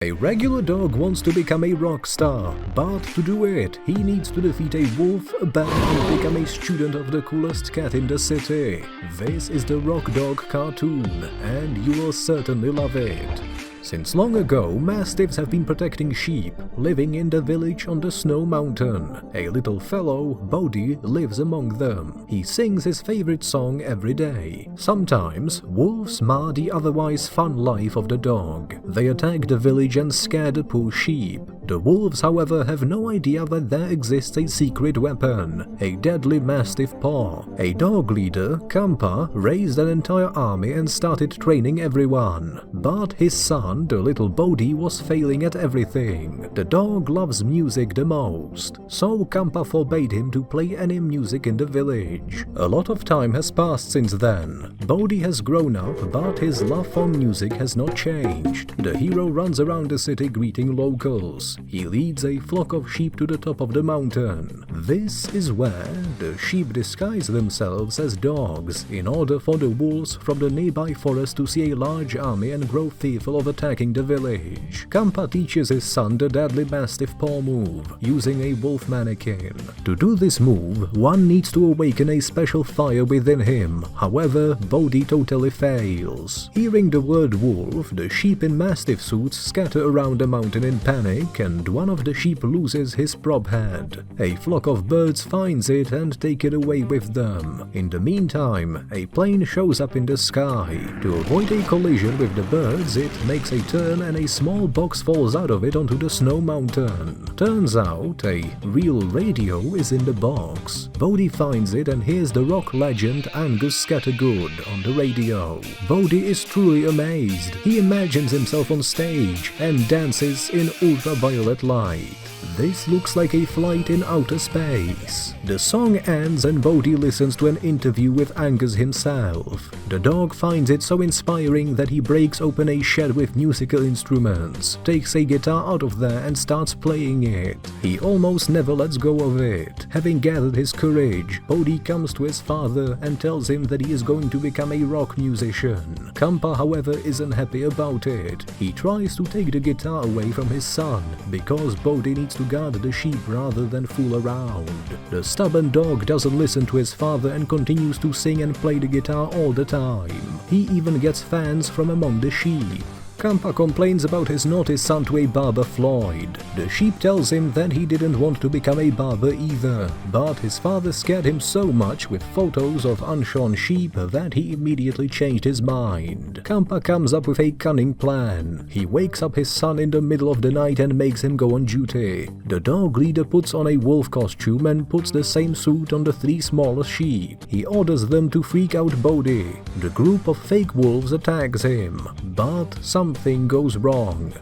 A regular dog wants to become a rock star, but to do it, he needs to defeat a wolf, a bear, and become a student of the coolest cat in the city. This is the Rock Dog cartoon, and you will certainly love it. Since long ago, mastiffs have been protecting sheep, living in the village on the snow mountain. A little fellow, Bodhi, lives among them. He sings his favorite song every day. Sometimes, wolves mar the otherwise fun life of the dog. They attack the village and scare the poor sheep. The wolves, however, have no idea that there exists a secret weapon, a deadly mastiff paw. A dog leader, Kampa, raised an entire army and started training everyone. But his son, the little Bodhi, was failing at everything. The dog loves music the most, so Kampa forbade him to play any music in the village. A lot of time has passed since then. Bodhi has grown up, but his love for music has not changed. The hero runs around the city greeting locals. He leads a flock of sheep to the top of the mountain. This is where the sheep disguise themselves as dogs in order for the wolves from the nearby forest to see a large army and grow fearful of attacking the village. Kampa teaches his son the deadly mastiff paw move, using a wolf mannequin. To do this move, one needs to awaken a special fire within him. However, Bodhi totally fails. Hearing the word wolf, the sheep in mastiff suits scatter around the mountain in panic, and one of the sheep loses his prop head. A flock of birds finds it and take it away with them. In the meantime, a plane shows up in the sky. To avoid a collision with the birds, it makes a turn and a small box falls out of it onto the snow mountain. Turns out, a real radio is in the box. Bodhi finds it and hears the rock legend Angus Scattergood on the radio. Bodhi is truly amazed. He imagines himself on stage and dances in ultraviolet light. This looks like a flight in outer space. The song ends and Bodhi listens to an interview with Angus himself. The dog finds it so inspiring that he breaks open a shed with musical instruments, takes a guitar out of there and starts playing it. He almost never lets go of it. Having gathered his courage, Bodhi comes to his father and tells him that he is going to become a rock musician. Kampa, however, isn't happy about it. He tries to take the guitar away from his son because Bodhi needs to guard the sheep rather than fool around. The stubborn dog doesn't listen to his father and continues to sing and play the guitar all the time. He even gets fans from among the sheep. Kampa complains about his naughty son to a barber Floyd. The sheep tells him that he didn't want to become a barber either, but his father scared him so much with photos of unshorn sheep that he immediately changed his mind. Kampa comes up with a cunning plan. He wakes up his son in the middle of the night and makes him go on duty. The dog leader puts on a wolf costume and puts the same suit on the three smallest sheep. He orders them to freak out Bodhi. The group of fake wolves attacks him, but something goes wrong.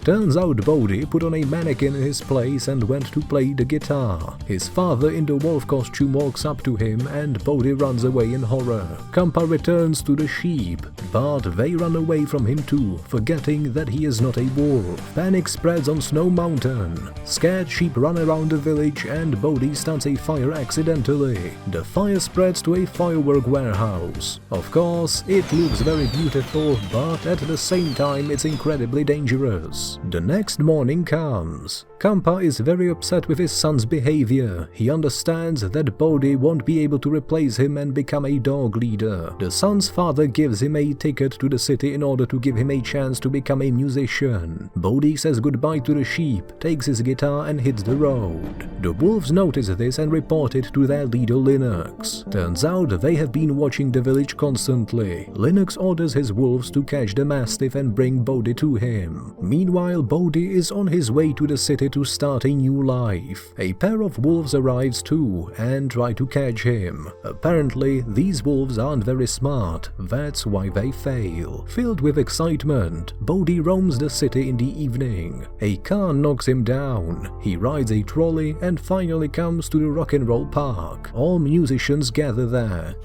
Turns out Bodhi put on a mannequin in his place and went to play the guitar. His father in the wolf costume walks up to him and Bodhi runs away in horror. Kampa returns to the sheep, but they run away from him too, forgetting that he is not a wolf. Panic spreads on Snow Mountain. Scared sheep run around the village and Bodhi starts a fire accidentally. The fire spreads to a firework warehouse. Of course, it looks very beautiful, but at the same time it's incredibly dangerous. The next morning comes. Kampa is very upset with his son's behavior. He understands that Bodhi won't be able to replace him and become a dog leader. The son's father gives him a ticket to the city in order to give him a chance to become a musician. Bodhi says goodbye to the sheep, takes his guitar and hits the road. The wolves notice this and report it to their leader Linux. Turns out they have been watching the village constantly. Linux orders his wolves to catch the mastiff and bring Bodhi to him. Meanwhile, Bodhi is on his way to the city to start a new life. A pair of wolves arrives too and try to catch him. Apparently, these wolves aren't very smart, that's why they fail. Filled with excitement, Bodhi roams the city in the evening. A car knocks him down. He rides a trolley and finally comes to the rock and roll park. All musicians gather there.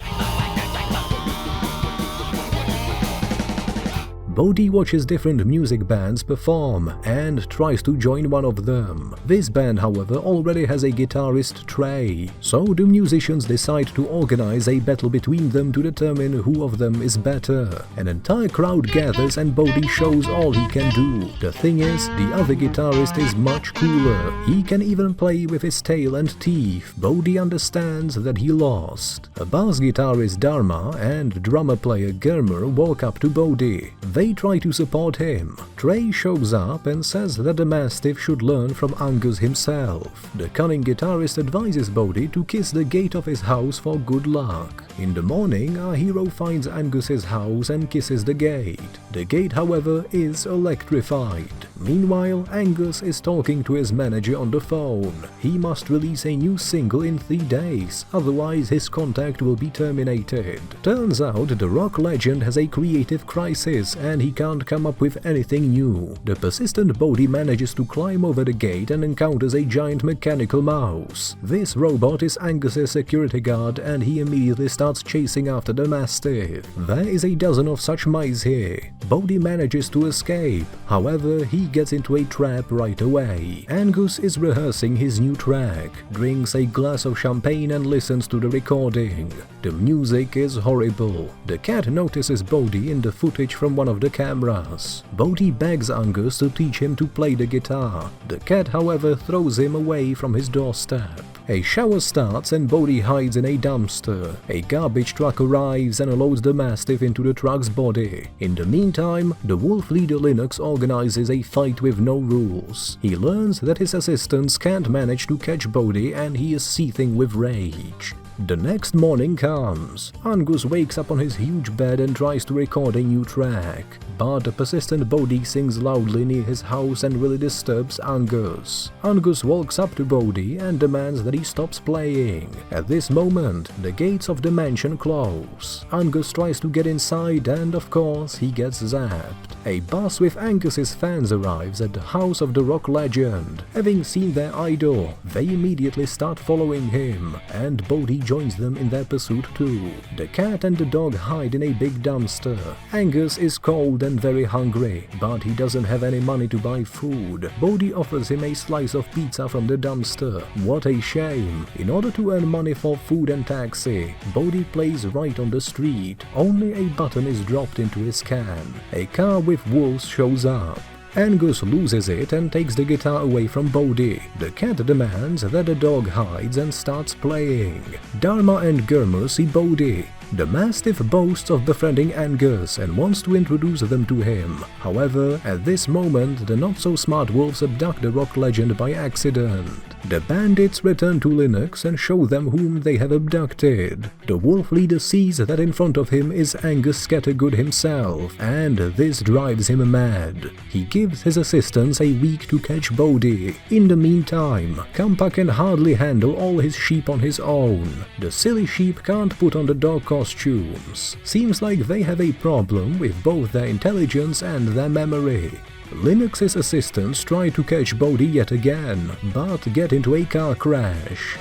Bodhi watches different music bands perform and tries to join one of them. This band, however, already has a guitarist, Trey, so the musicians decide to organize a battle between them to determine who of them is better. An entire crowd gathers and Bodhi shows all he can do. The thing is, the other guitarist is much cooler. He can even play with his tail and teeth. Bodhi understands that he lost. A bass guitarist, Dharma, and drummer player Germer walk up to Bodhi. They try to support him. Trey shows up and says that the Mastiff should learn from Angus himself. The cunning guitarist advises Bodhi to kiss the gate of his house for good luck. In the morning, our hero finds Angus's house and kisses the gate. The gate, however, is electrified. Meanwhile, Angus is talking to his manager on the phone. He must release a new single in 3 days, otherwise his contract will be terminated. Turns out the rock legend has a creative crisis and he can't come up with anything new. The persistent Bodhi manages to climb over the gate and encounters a giant mechanical mouse. This robot is Angus's security guard and he immediately starts chasing after the Mastiff. There is a dozen of such mice here. Bodhi manages to escape, however he gets into a trap right away. Angus is rehearsing his new track, drinks a glass of champagne and listens to the recording. The music is horrible. The cat notices Bodhi in the footage from one of the cameras. Bodhi begs Angus to teach him to play the guitar. The cat, however, throws him away from his doorstep. A shower starts and Bodhi hides in a dumpster. A garbage truck arrives and loads the Mastiff into the truck's body. In the meantime, the wolf leader Linux organizes a fight with no rules. He learns that his assistants can't manage to catch Bodhi and he is seething with rage. The next morning comes. Angus wakes up on his huge bed and tries to record a new track, but the persistent Bodhi sings loudly near his house and really disturbs Angus. Angus walks up to Bodhi and demands that he stops playing. At this moment, the gates of the mansion close. Angus tries to get inside and, of course, he gets zapped. A bus with Angus's fans arrives at the house of the rock legend. Having seen their idol, they immediately start following him, and Bodhi joins them in their pursuit too. The cat and the dog hide in a big dumpster. Angus is cold and very hungry, but he doesn't have any money to buy food. Bodhi offers him a slice of pizza from the dumpster. What a shame. In order to earn money for food and taxi, Bodhi plays right on the street. Only a button is dropped into his can. A car with wolves shows up. Angus loses it and takes the guitar away from Bodhi. The cat demands that the dog hides and starts playing. Dharma and Germer see Bodhi. The Mastiff boasts of befriending Angus and wants to introduce them to him. However, at this moment, the not-so-smart wolves abduct the rock legend by accident. The bandits return to Linux and show them whom they have abducted. The wolf leader sees that in front of him is Angus Scattergood himself, and this drives him mad. He gives his assistants a week to catch Bodhi. In the meantime, Kampa can hardly handle all his sheep on his own. The silly sheep can't put on the dog costumes. Seems like they have a problem with both their intelligence and their memory. Linux's assistants try to catch Bodhi yet again, but get into a car crash.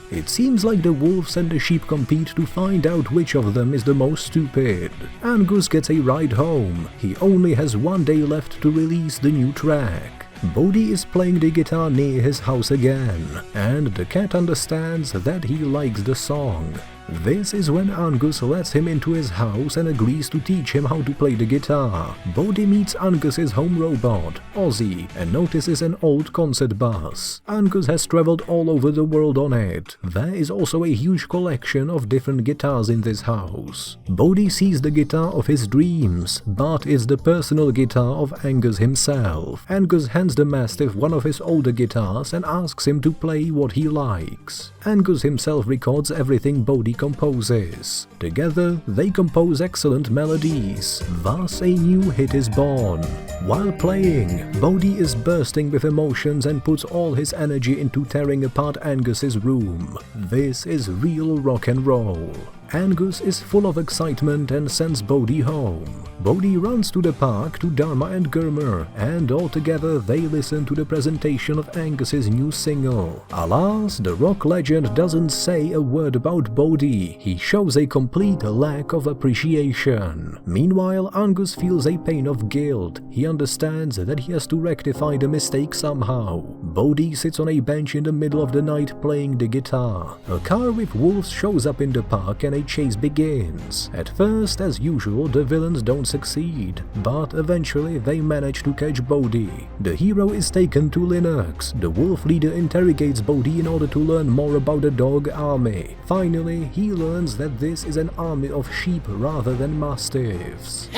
It seems like the wolves and the sheep compete to find out which of them is the most stupid. Angus gets a ride home. He only has 1 day left to release the new track. Bodhi is playing the guitar near his house again, and the cat understands that he likes the song. This is when Angus lets him into his house and agrees to teach him how to play the guitar. Bodhi meets Angus's home robot, Ozzy, and notices an old concert bus. Angus has traveled all over the world on it. There is also a huge collection of different guitars in this house. Bodhi sees the guitar of his dreams, but it's the personal guitar of Angus himself. Angus hands the Mastiff one of his older guitars and asks him to play what he likes. Angus himself records everything Bodhi composes. Together, they compose excellent melodies. Thus, a new hit is born. While playing, Bodhi is bursting with emotions and puts all his energy into tearing apart Angus's room. This is real rock and roll. Angus is full of excitement and sends Bodhi home. Bodhi runs to the park to Dharma and Gurmer, and altogether they listen to the presentation of Angus's new single. Alas, the rock legend doesn't say a word about Bodhi. He shows a complete lack of appreciation. Meanwhile, Angus feels a pain of guilt. He understands that he has to rectify the mistake somehow. Bodhi sits on a bench in the middle of the night playing the guitar. A car with wolves shows up in the park and a chase begins. At first, as usual, the villains don't succeed, but eventually they manage to catch Bodhi. The hero is taken to Linux. The wolf leader interrogates Bodhi in order to learn more about the dog army. Finally, he learns that this is an army of sheep rather than mastiffs.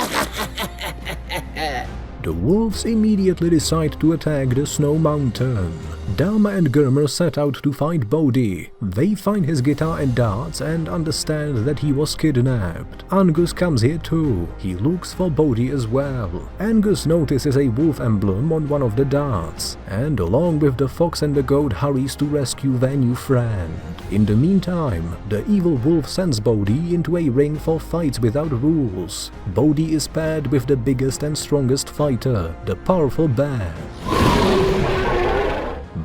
The wolves immediately decide to attack the snow mountain. Dharma and Gurmer set out to find Bodhi. They find his guitar and darts and understand that he was kidnapped. Angus comes here too. He looks for Bodhi as well. Angus notices a wolf emblem on one of the darts, and along with the fox and the goat hurries to rescue their new friend. In the meantime, the evil wolf sends Bodhi into a ring for fights without rules. Bodhi is paired with the biggest and strongest fighter, the powerful bear.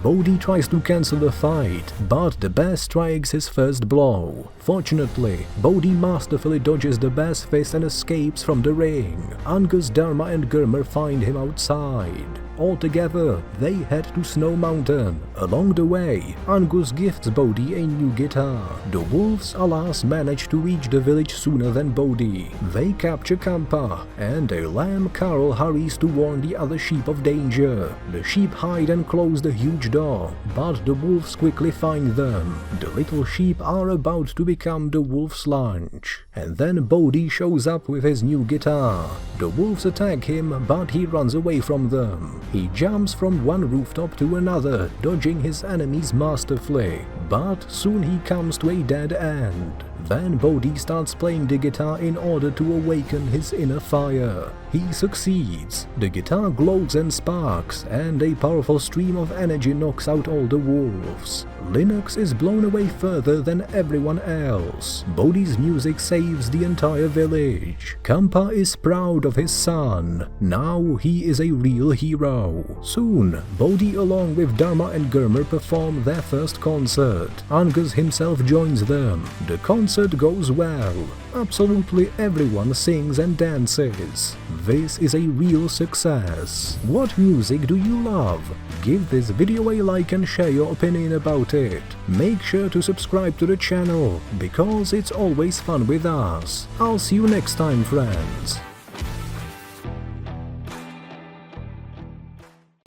Bodhi tries to cancel the fight, but the bear strikes his first blow. Fortunately, Bodhi masterfully dodges the bear's fist and escapes from the ring. Angus, Dharma and Gurmer find him outside. Altogether, they head to Snow Mountain. Along the way, Angus gifts Bodhi a new guitar. The wolves, alas, manage to reach the village sooner than Bodhi. They capture Kampa, and a lamb Carol hurries to warn the other sheep of danger. The sheep hide and close the huge door, but the wolves quickly find them. The little sheep are about to become the wolves' lunch. And then Bodhi shows up with his new guitar. The wolves attack him, but he runs away from them. He jumps from one rooftop to another, dodging his enemies masterfully, but soon he comes to a dead end. Then Bodhi starts playing the guitar in order to awaken his inner fire. He succeeds. The guitar glows and sparks, and a powerful stream of energy knocks out all the wolves. Linux is blown away further than everyone else. Bodhi's music saves the entire village. Kampa is proud of his son. Now he is a real hero. Soon, Bodhi along with Dharma and Gurmer perform their first concert. Angus himself joins them. The concert goes well. Absolutely everyone sings and dances. This is a real success. What music do you love? Give this video a like and share your opinion about it. Make sure to subscribe to the channel, because it's always fun with us. I'll see you next time, friends.